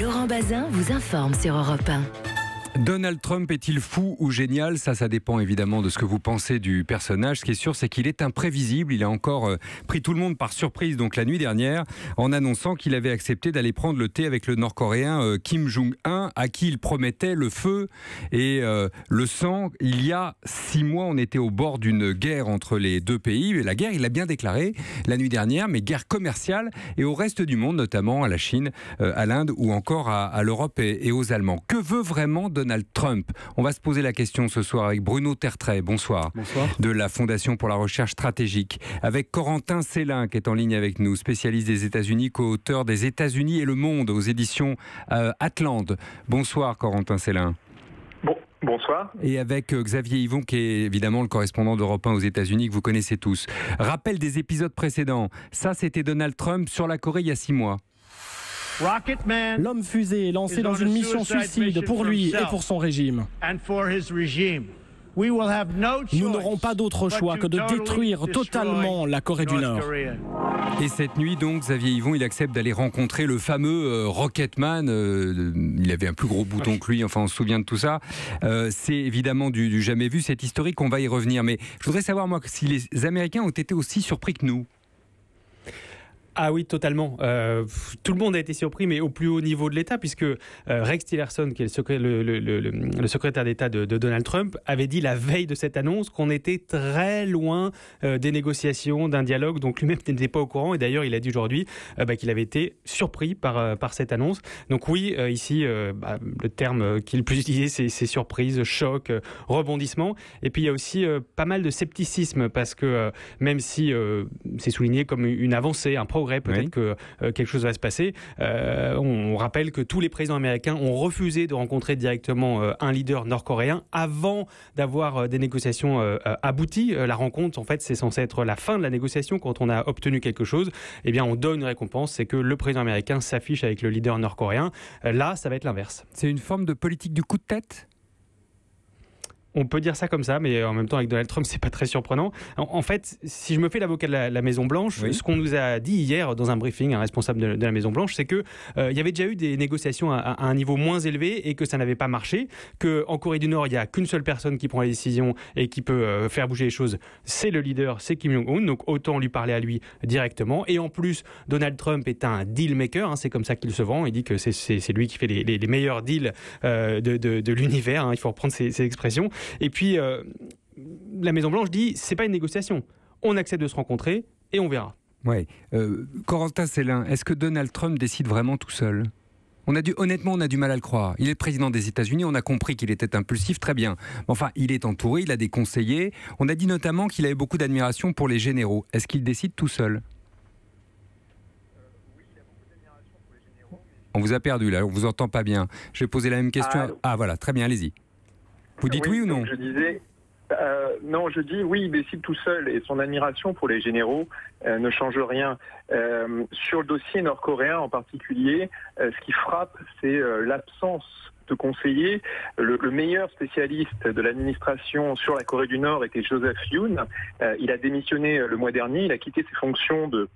Laurent Bazin vous informe sur Europe 1. Donald Trump est-il fou ou génial ? Ça dépend évidemment de ce que vous pensez du personnage. Ce qui est sûr, c'est qu'il est imprévisible. Il a encore pris tout le monde par surprise donc la nuit dernière en annonçant qu'il avait accepté d'aller prendre le thé avec le Nord-Coréen Kim Jong-un, à qui il promettait le feu et le sang. Il y a 6 mois, on était au bord d'une guerre entre les deux pays. Et la guerre, il l'a bien déclaré la nuit dernière, mais guerre commerciale et au reste du monde, notamment à la Chine, à l'Inde ou encore à l'Europe et aux Allemands. Que veut vraiment Donald Trump ? On va se poser la question ce soir avec Bruno Tertrais, bonsoir, de la Fondation pour la recherche stratégique, avec Corentin Célin qui est en ligne avec nous, spécialiste des États-Unis, co-auteur des États-Unis et le monde aux éditions Atlante. Bonsoir Corentin Célin. Bonsoir. Et avec Xavier Yvon, qui est évidemment le correspondant d'Europe 1 aux États-Unis, que vous connaissez tous. Rappel des épisodes précédents. Ça, c'était Donald Trump sur la Corée il y a 6 mois. L'homme fusée lancé dans une mission suicide pour lui et pour son régime. Nous n'aurons pas d'autre choix que de détruire totalement la Corée du Nord. Et cette nuit, donc, Xavier Yvon, il accepte d'aller rencontrer le fameux Rocketman. Il avait un plus gros bouton que lui, enfin, on se souvient de tout ça. C'est évidemment du jamais vu, c'est historique, on va y revenir. Mais je voudrais savoir, moi, si les Américains ont été aussi surpris que nous. Ah oui, totalement. Tout le monde a été surpris, mais au plus haut niveau de l'État, puisque Rex Tillerson, qui est le secrétaire d'État de Donald Trump, avait dit la veille de cette annonce qu'on était très loin des négociations, d'un dialogue, donc lui-même n'était pas au courant. Et d'ailleurs, il a dit aujourd'hui qu'il avait été surpris par cette annonce. Donc oui, ici, le terme qu'il est le plus utilisé, c'est surprise, choc, rebondissement. Et puis il y a aussi pas mal de scepticisme, parce que même si c'est souligné comme une avancée, un progrès, peut-être que quelque chose va se passer. On rappelle que tous les présidents américains ont refusé de rencontrer directement un leader nord-coréen avant d'avoir des négociations abouties. La rencontre, en fait, c'est censé être la fin de la négociation. Quand on a obtenu quelque chose, eh bien, on donne une récompense. C'est que le président américain s'affiche avec le leader nord-coréen. Là, ça va être l'inverse. C'est une forme de politique du coup de tête ? On peut dire ça comme ça, mais en même temps, avec Donald Trump, c'est pas très surprenant. En fait, si je me fais l'avocat de la Maison-Blanche, ce qu'on nous a dit hier dans un briefing, un responsable de la Maison-Blanche, c'est que il y avait déjà eu des négociations à un niveau moins élevé et que ça n'avait pas marché, qu'en Corée du Nord, il n'y a qu'une seule personne qui prend les décisions et qui peut faire bouger les choses, c'est le leader, c'est Kim Jong-un, donc autant lui parler à lui directement. Et en plus, Donald Trump est un deal maker, c'est comme ça qu'il se vend, il dit que c'est lui qui fait les meilleurs deals de l'univers, il faut reprendre ces expressions. Et puis, la Maison-Blanche dit, c'est pas une négociation. On accepte de se rencontrer et on verra. Oui. Corentin Célin, est-ce que Donald Trump décide vraiment tout seul ? Honnêtement, on a du mal à le croire. Il est le président des États-Unis, on a compris qu'il était impulsif, très bien. Enfin, il est entouré, il a des conseillers. On a dit notamment qu'il avait beaucoup d'admiration pour les généraux. Est-ce qu'il décide tout seul ? On vous a perdu là, on vous entend pas bien. Je vais poser la même question. Ah voilà, très bien, allez-y. Vous dites oui ou non ? Je disais, non, je dis oui, il décide tout seul et son admiration pour les généraux ne change rien. Sur le dossier nord-coréen en particulier, ce qui frappe, c'est l'absence de conseillers. Le meilleur spécialiste de l'administration sur la Corée du Nord était Joseph Yoon. Il a démissionné le mois dernier, il a quitté ses fonctions de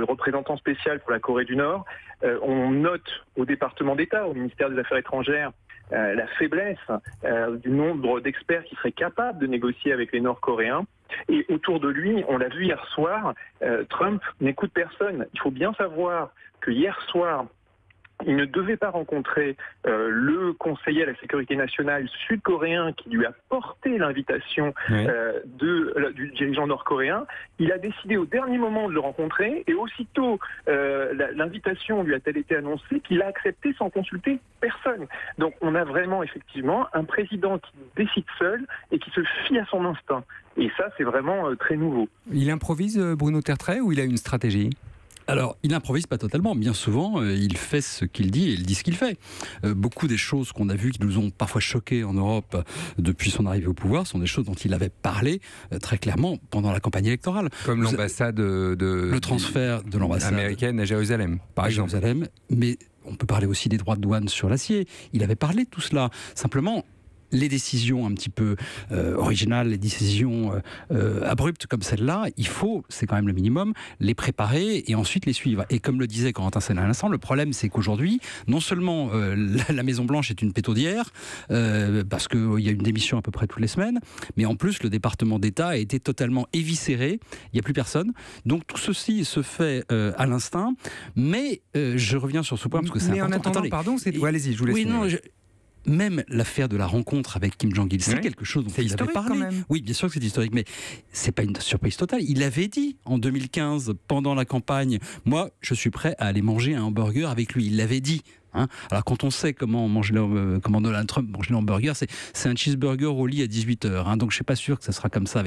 représentant spécial pour la Corée du Nord. On note au département d'État, au ministère des Affaires étrangères, la faiblesse du nombre d'experts qui seraient capables de négocier avec les Nord-Coréens. Et autour de lui, on l'a vu hier soir, Trump n'écoute personne. Il faut bien savoir que hier soir, il ne devait pas rencontrer le conseiller à la sécurité nationale sud-coréen qui lui a porté l'invitation du dirigeant nord-coréen. Il a décidé au dernier moment de le rencontrer et aussitôt l'invitation lui a-t-elle été annoncée qu'il a accepté sans consulter personne. Donc on a vraiment effectivement un président qui décide seul et qui se fie à son instinct. Et ça, c'est vraiment très nouveau. Il improvise, Bruno Tertrais, ou il a une stratégie ? Alors, il n'improvise pas totalement. Bien souvent, il fait ce qu'il dit et il dit ce qu'il fait. Beaucoup des choses qu'on a vues, qui nous ont parfois choqués en Europe depuis son arrivée au pouvoir, sont des choses dont il avait parlé très clairement pendant la campagne électorale. Comme l'ambassade le transfert de l'ambassade américaine à Jérusalem, par exemple. Mais on peut parler aussi des droits de douane sur l'acier. Il avait parlé de tout cela. Simplement, les décisions un petit peu originales, les décisions abruptes comme celle-là, c'est quand même le minimum, les préparer et ensuite les suivre. Et comme le disait Corentin Célin à l'instant, le problème c'est qu'aujourd'hui, non seulement la Maison-Blanche est une pétaudière, parce qu'il y a une démission à peu près toutes les semaines, mais en plus le département d'État a été totalement éviscéré, il n'y a plus personne. Donc tout ceci se fait à l'instinct, mais je reviens sur ce point parce que c'est important. Mais en attendant, pardon, allez-y, je vous laisse. Oui, non, même l'affaire de la rencontre avec Kim Jong-il, c'est quelque chose dont il avait parlé. Quand même. Oui, bien sûr que c'est historique, mais c'est pas une surprise totale. Il avait dit en 2015, pendant la campagne, moi, je suis prêt à aller manger un hamburger avec lui. Il l'avait dit. Alors quand on sait comment Donald Trump mange le hamburger, c'est un cheeseburger au lit à 18h. Donc je ne suis pas sûr que ça sera comme ça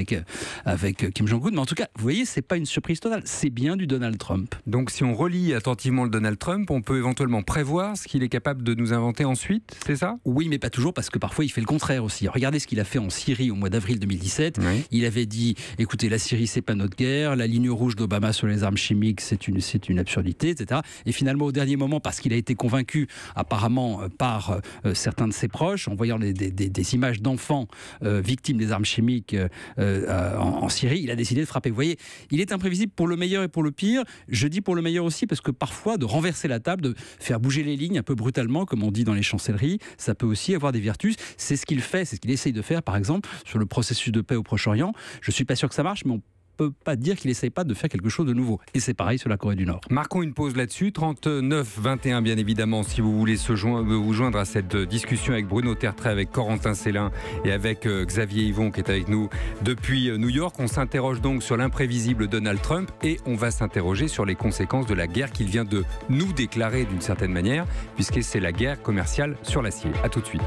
avec Kim Jong-un. Mais en tout cas, vous voyez, c'est pas une surprise totale. C'est bien du Donald Trump. Donc si on relit attentivement le Donald Trump, on peut éventuellement prévoir ce qu'il est capable de nous inventer ensuite, c'est ça ? Oui, mais pas toujours, parce que parfois il fait le contraire aussi. Regardez ce qu'il a fait en Syrie au mois d'avril 2017. Oui. Il avait dit, écoutez, la Syrie c'est pas notre guerre, la ligne rouge d'Obama sur les armes chimiques c'est une absurdité, etc. Et finalement au dernier moment, parce qu'il a été convaincu apparemment par certains de ses proches, en voyant des images d'enfants victimes des armes chimiques en Syrie, il a décidé de frapper. Vous voyez, il est imprévisible pour le meilleur et pour le pire. Je dis pour le meilleur aussi parce que parfois, de renverser la table, de faire bouger les lignes un peu brutalement, comme on dit dans les chancelleries, ça peut aussi avoir des vertus. C'est ce qu'il fait, c'est ce qu'il essaye de faire, par exemple, sur le processus de paix au Proche-Orient. Je ne suis pas sûr que ça marche, mais on peut pas dire qu'il n'essaye pas de faire quelque chose de nouveau. Et c'est pareil sur la Corée du Nord. Marquons une pause là-dessus. 39-21, bien évidemment, si vous voulez vous joindre à cette discussion avec Bruno Tertrais, avec Corentin Célin et avec Xavier Yvon qui est avec nous depuis New York. On s'interroge donc sur l'imprévisible Donald Trump et on va s'interroger sur les conséquences de la guerre qu'il vient de nous déclarer d'une certaine manière, puisque c'est la guerre commerciale sur l'acier. A tout de suite.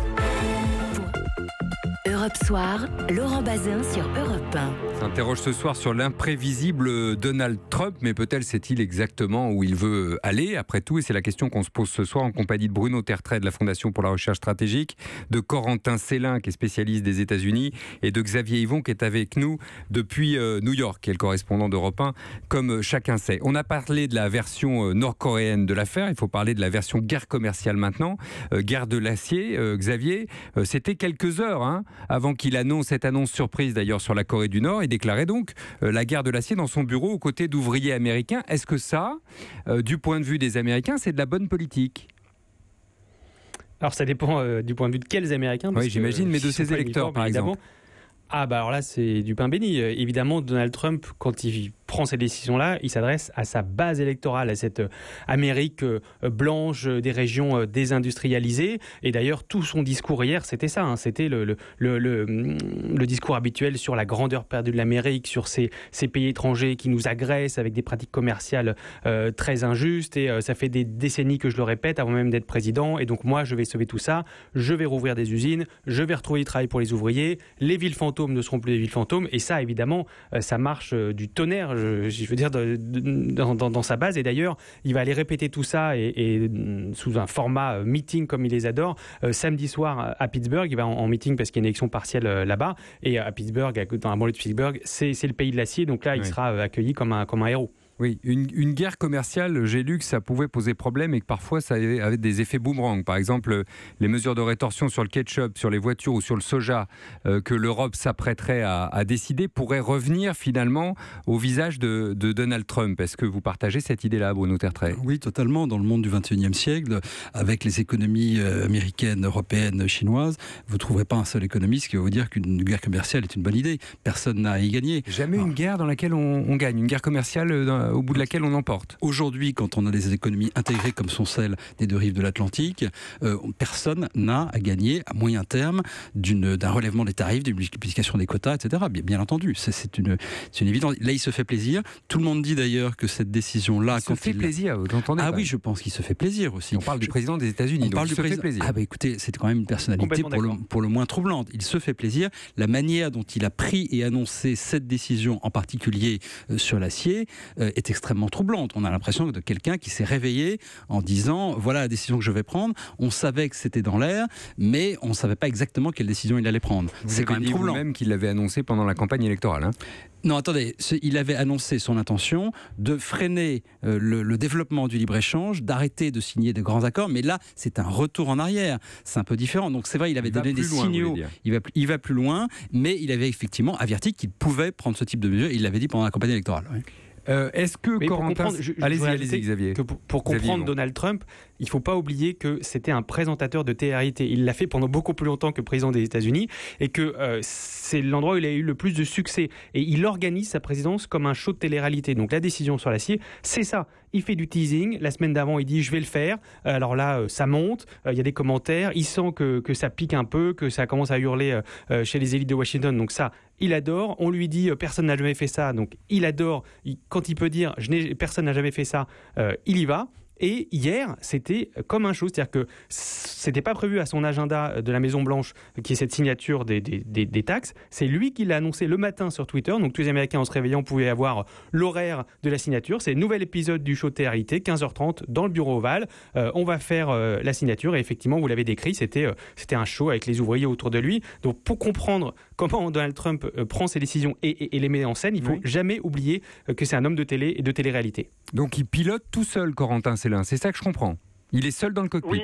Europe Soir, Laurent Bazin sur Europe 1. On s'interroge ce soir sur l'imprévisible Donald Trump, mais peut-être sait-il exactement où il veut aller après tout, et c'est la question qu'on se pose ce soir en compagnie de Bruno Tertrais de la Fondation pour la Recherche Stratégique, de Corentin Célin qui est spécialiste des États-Unis et de Xavier Yvon qui est avec nous depuis New York, qui est le correspondant d'Europe 1, comme chacun sait. On a parlé de la version nord-coréenne de l'affaire, il faut parler de la version guerre commerciale maintenant, guerre de l'acier. Xavier, c'était quelques heures avant qu'il annonce cette annonce surprise d'ailleurs sur la Corée du Nord. Il déclarait donc la guerre de l'acier dans son bureau aux côtés d'ouvriers américains. Est-ce que ça, du point de vue des Américains, c'est de la bonne politique ? Alors ça dépend du point de vue de quels Américains. Oui, j'imagine, mais de ses électeurs par exemple. Ah bah alors là c'est du pain béni. Évidemment Donald Trump, quand il prend ces décisions-là, il s'adresse à sa base électorale, à cette Amérique blanche des régions désindustrialisées. Et d'ailleurs tout son discours hier c'était ça, c'était le discours habituel sur la grandeur perdue de l'Amérique, sur ces pays étrangers qui nous agressent avec des pratiques commerciales très injustes. Et ça fait des décennies que je le répète avant même d'être président. Et donc moi je vais sauver tout ça, je vais rouvrir des usines, je vais retrouver du travail pour les ouvriers, les villes fantômes ne seront plus des villes fantômes, et ça évidemment ça marche du tonnerre, je veux dire dans sa base. Et d'ailleurs il va aller répéter tout ça et sous un format meeting comme il les adore samedi soir à Pittsburgh. Il va en meeting parce qu'il y a une élection partielle là-bas, et à Pittsburgh, dans la banlieue de Pittsburgh, c'est le pays de l'acier, donc là il sera accueilli comme un héros. Oui, une guerre commerciale, j'ai lu que ça pouvait poser problème et que parfois ça avait des effets boomerang. Par exemple, les mesures de rétorsion sur le ketchup, sur les voitures ou sur le soja que l'Europe s'apprêterait à décider pourraient revenir finalement au visage de Donald Trump. Est-ce que vous partagez cette idée-là, Bruno Tertrais ? Oui, totalement. Dans le monde du XXIe siècle, avec les économies américaines, européennes, chinoises, vous ne trouverez pas un seul économiste qui va vous dire qu'une guerre commerciale est une bonne idée. Personne n'a à y gagner. Jamais une guerre dans laquelle on gagne, une guerre commerciale au bout de laquelle on emporte. Aujourd'hui, quand on a des économies intégrées comme sont celles des deux rives de l'Atlantique, personne n'a à gagner à moyen terme d'un relèvement des tarifs, d'une multiplication des quotas, etc. Bien entendu, c'est une évidence. Là, il se fait plaisir. Tout le monde dit d'ailleurs que cette décision-là... Il se fait plaisir, vous entendez ? Ah oui, je pense qu'il se fait plaisir aussi. On parle du président des États-Unis, donc il se fait plaisir. Ah bah écoutez, c'est quand même une personnalité pour le moins troublante. Il se fait plaisir. La manière dont il a pris et annoncé cette décision, en particulier sur l'acier, est extrêmement troublante. On a l'impression de quelqu'un qui s'est réveillé en disant voilà la décision que je vais prendre. On savait que c'était dans l'air, mais on ne savait pas exactement quelle décision il allait prendre. C'est quand même troublant. Vous-même qu'il l'avait annoncé pendant la campagne électorale. Hein. Non, attendez, il avait annoncé son intention de freiner le développement du libre-échange, d'arrêter de signer de grands accords, mais là, c'est un retour en arrière. C'est un peu différent. Donc c'est vrai, il avait donné des signaux. Il va plus loin, mais il avait effectivement averti qu'il pouvait prendre ce type de mesures. Il l'avait dit pendant la campagne électorale. Oui. Est-ce que Corentin... Allez-y, Xavier. Pour comprendre Donald Trump, il ne faut pas oublier que c'était un présentateur de télé-réalité. Il l'a fait pendant beaucoup plus longtemps que président des États-Unis et que c'est l'endroit où il a eu le plus de succès. Et il organise sa présidence comme un show de télé-réalité. Donc la décision sur l'acier, c'est ça. Il fait du teasing. La semaine d'avant, il dit « je vais le faire ». Alors là, ça monte, il y a des commentaires. Il sent que ça pique un peu, que ça commence à hurler chez les élites de Washington. Donc ça, il adore. On lui dit « personne n'a jamais fait ça ». Donc il adore. Quand il peut dire « personne n'a jamais fait ça », il y va. Et hier, c'était comme un show, c'est-à-dire que c'était pas prévu à son agenda de la Maison-Blanche, qui est cette signature des taxes. C'est lui qui l'a annoncé le matin sur Twitter. Donc tous les Américains, en se réveillant, pouvaient avoir l'horaire de la signature. C'est le nouvel épisode du show de télé-réalité, 15h30, dans le bureau ovale. On va faire la signature. Et effectivement, vous l'avez décrit, c'était un show avec les ouvriers autour de lui. Donc pour comprendre comment Donald Trump prend ses décisions et les met en scène, il ne faut jamais oublier que c'est un homme de télé et de télé-réalité. Donc il pilote tout seul, Corentin Célin. C'est ça que je comprends. Il est seul dans le cockpit. Oui.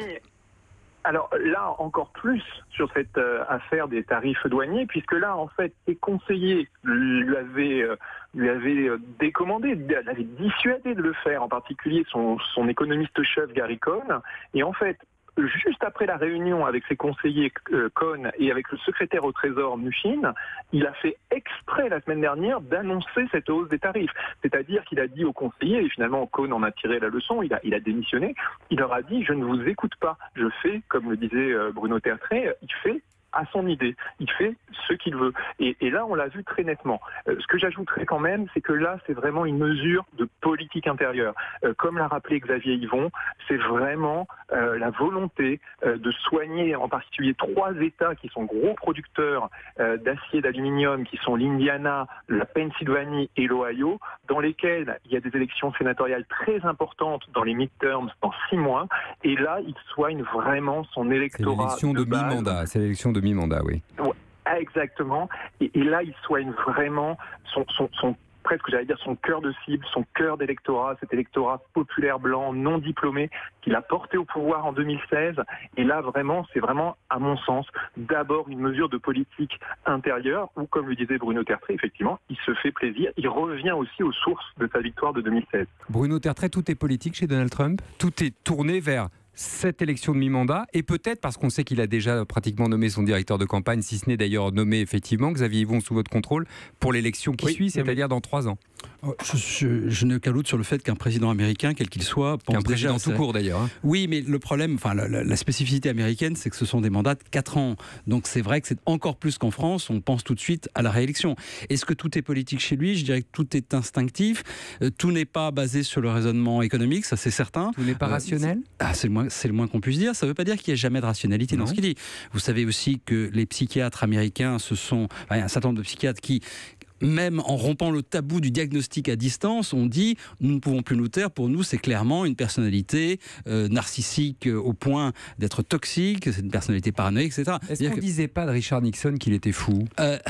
Alors là, encore plus sur cette affaire des tarifs douaniers, puisque là, en fait, ses conseillers lui avaient décommandé, l'avaient dissuadé de le faire, en particulier son économiste-chef Gary Cohn. Et en fait, juste après la réunion avec ses conseillers Cohn et avec le secrétaire au Trésor Mnuchin, il a fait exprès la semaine dernière d'annoncer cette hausse des tarifs. C'est-à-dire qu'il a dit aux conseillers, et finalement Cohn en a tiré la leçon, il a démissionné, il leur a dit « je ne vous écoute pas, je fais, comme le disait Bruno Tertrais, il fait à son idée, il fait ce qu'il veut. » Et là, on l'a vu très nettement. Ce que j'ajouterais quand même, c'est que là, c'est vraiment une mesure de politique intérieure. Comme l'a rappelé Xavier Yvon, c'est vraiment la volonté de soigner en particulier 3 États qui sont gros producteurs d'acier et d'aluminium, qui sont l'Indiana, la Pennsylvanie et l'Ohio, dans lesquels il y a des élections sénatoriales très importantes dans les midterms dans 6 mois. Et là, il soigne vraiment son électorat. C'est l'élection de mi-mandat. C'est l'élection de mi-mandat, oui. Ouais, exactement. Et là, il soigne vraiment son presque, j'allais dire, son cœur de cible, son cœur d'électorat, cet électorat populaire blanc, non diplômé, qu'il a porté au pouvoir en 2016. Et là, vraiment, c'est vraiment, à mon sens, d'abord une mesure de politique intérieure, où, comme le disait Bruno Tertrais, effectivement, il se fait plaisir. Il revient aussi aux sources de sa victoire de 2016. Bruno Tertrais, tout est politique chez Donald Trump ? Tout est tourné vers cette élection de mi-mandat, et peut-être parce qu'on sait qu'il a déjà pratiquement nommé son directeur de campagne, si ce n'est d'ailleurs nommé effectivement, Xavier Yvon, sous votre contrôle, pour l'élection qui suit, c'est-à-dire dans 3 ans. Je n'ai aucun doute sur le fait qu'un président américain, quel qu'il soit, pense qu'un président déjà tout court d'ailleurs. Hein. Oui, mais le problème, enfin la spécificité américaine, c'est que ce sont des mandats de 4 ans. Donc c'est vrai que c'est encore plus qu'en France, on pense tout de suite à la réélection. Est-ce que tout est politique chez lui ? Je dirais que tout est instinctif. Tout n'est pas basé sur le raisonnement économique, ça c'est certain. Tout n'est pas rationnel ? C'est le moins qu'on puisse dire. Ça ne veut pas dire qu'il n'y a jamais de rationalité dans ce qu'il dit. Vous savez aussi que les psychiatres américains, un certain nombre de psychiatres qui, même en rompant le tabou du diagnostic à distance, on dit nous ne pouvons plus nous taire. Pour nous, c'est clairement une personnalité narcissique au point d'être toxique, c'est une personnalité paranoïaque, etc. Est-ce qu'on ne disait pas de Richard Nixon qu'il était fou ?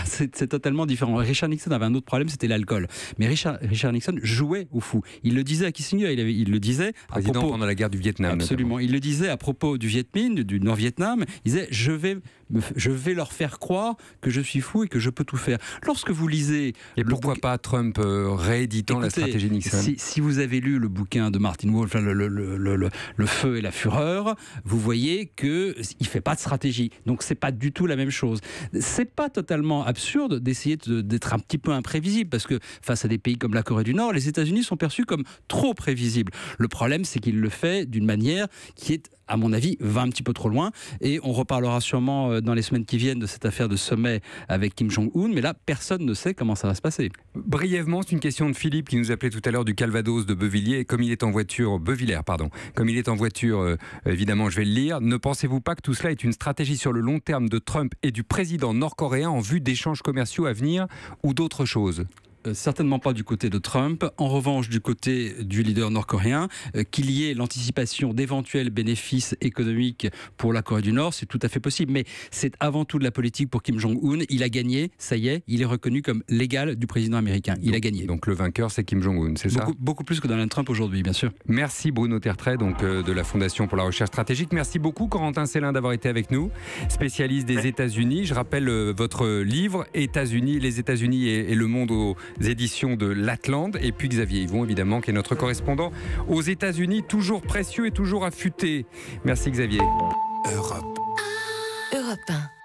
C'est totalement différent. Richard Nixon avait un autre problème, c'était l'alcool. Mais Richard Nixon jouait au fou. Il le disait à Kissinger, il le disait à propos, pendant la guerre du Vietnam. Absolument. Notamment. Il le disait à propos du Viet Minh, du Nord-Vietnam. Il disait je vais leur faire croire que je suis fou et que je peux tout faire. Lorsque vous lisez et pourquoi pas Trump rééditant la stratégie Nixon ? Si vous avez lu le bouquin de Martin Wolf, le feu et la fureur, vous voyez qu'il ne fait pas de stratégie. Donc c'est pas du tout la même chose. C'est pas totalement absurde d'essayer d'être un petit peu imprévisible, parce que face à des pays comme la Corée du Nord, les États-Unis sont perçus comme trop prévisibles. Le problème, c'est qu'il le fait d'une manière qui est, à mon avis, va un petit peu trop loin. Et on reparlera sûrement dans les semaines qui viennent de cette affaire de sommet avec Kim Jong-un. Mais là, personne ne sait comment ça va se passer. Brièvement, c'est une question de Philippe qui nous appelait tout à l'heure du Calvados de Beauvilliers. Et comme il est en voiture, Beauvillers, pardon. Comme il est en voiture, évidemment, je vais le lire. Ne pensez-vous pas que tout cela est une stratégie sur le long terme de Trump et du président nord-coréen en vue d'échanges commerciaux à venir ou d'autres choses ? certainement pas du côté de Trump. En revanche, du côté du leader nord-coréen, qu'il y ait l'anticipation d'éventuels bénéfices économiques pour la Corée du Nord, c'est tout à fait possible. Mais c'est avant tout de la politique pour Kim Jong-un. Il a gagné, ça y est, il est reconnu comme l'égal du président américain. Il a gagné. Donc le vainqueur, c'est Kim Jong-un, c'est ça ? Beaucoup plus que Donald Trump aujourd'hui, bien sûr. Merci Bruno Tertrais, donc de la Fondation pour la recherche stratégique. Merci beaucoup Corentin Célin d'avoir été avec nous, spécialiste des États-Unis. Je rappelle votre livre États-Unis, les États-Unis et le monde aux éditions de l'Atlante. Et puis Xavier Yvon, évidemment, qui est notre correspondant aux États-Unis, toujours précieux et toujours affûté. Merci Xavier. Europe 1.